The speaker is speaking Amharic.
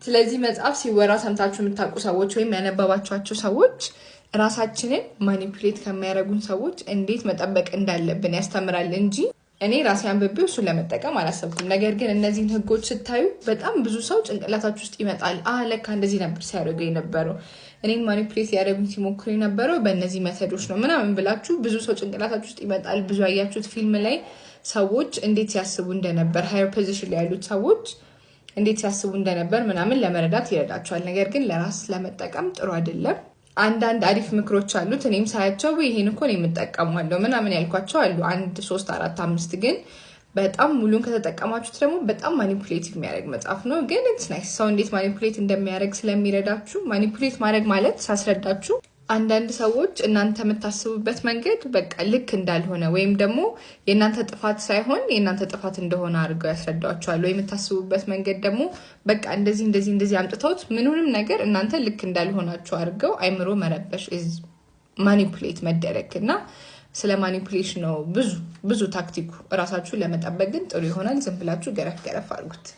ስለዚህ መጽሐፍ ሲወራ ሰምታችሁ የምታውቁ ሰዎች ወይም ያነበባችኋቸው ሰዎች ራሳችንን ማኒፑሌት ከሚያደርጉን ሰዎች እንዴት መጠበቅ እንዳለብን ያስተምራል እንጂ እኔ ራሴ አንብቤው እሱን ለመጠቀም አላሰብኩም። ነገር ግን እነዚህን ህጎች ስታዩ በጣም ብዙ ሰው ጭንቅላታችሁ ውስጥ ይመጣል። ለካ እንደዚህ ነበር ሲያደርጉ የነበረው እኔን ማኒፑሌት ያደርጉኝ ሲሞክሩ የነበረው በእነዚህ ሜተዶች ነው ምናምን ብላችሁ ብዙ ሰው ጭንቅላታችሁ ውስጥ ይመጣል። ብዙ ያያችሁት ፊልም ላይ ሰዎች እንዴት ሲያስቡ እንደነበር ሃየር ፖዚሽን ላይ ያሉት ሰዎች እንዴት ሲያስቡ እንደነበር ምናምን ለመረዳት ይረዳቸዋል። ነገር ግን ለራስ ለመጠቀም ጥሩ አይደለም። አንዳንድ አሪፍ ምክሮች አሉት። እኔም ሳያቸው ይሄን እኮ ነው የምጠቀመው ምናምን ያልኳቸው አሉ 1 3 4 5 ግን በጣም ሙሉን ከተጠቀማችሁት ደግሞ በጣም ማኒፑሌቲቭ የሚያደርግ መጽሐፍ ነው። ግን ኢትስ ናይስ ሰው እንዴት ማኒፑሌት እንደሚያደርግ ስለሚረዳችሁ ማኒፑሌት ማድረግ ማለት ሳስረዳችሁ አንዳንድ ሰዎች እናንተ የምታስቡበት መንገድ በቃ ልክ እንዳልሆነ ወይም ደግሞ የእናንተ ጥፋት ሳይሆን የእናንተ ጥፋት እንደሆነ አድርገው ያስረዳቸዋል። ወይ የምታስቡበት መንገድ ደግሞ በቃ እንደዚህ አምጥተውት ምንንም ነገር እናንተ ልክ እንዳልሆናችሁ አድርገው አይምሮ መረበሽ ማኒፑሌት መደረግና ስለ ማኒፑሌሽን ነው ብዙ ታክቲኩ። ራሳችሁን ለመጠበቅ ግን ጥሩ ይሆናል። ዝም ብላችሁ ገረፍ አድርጉት።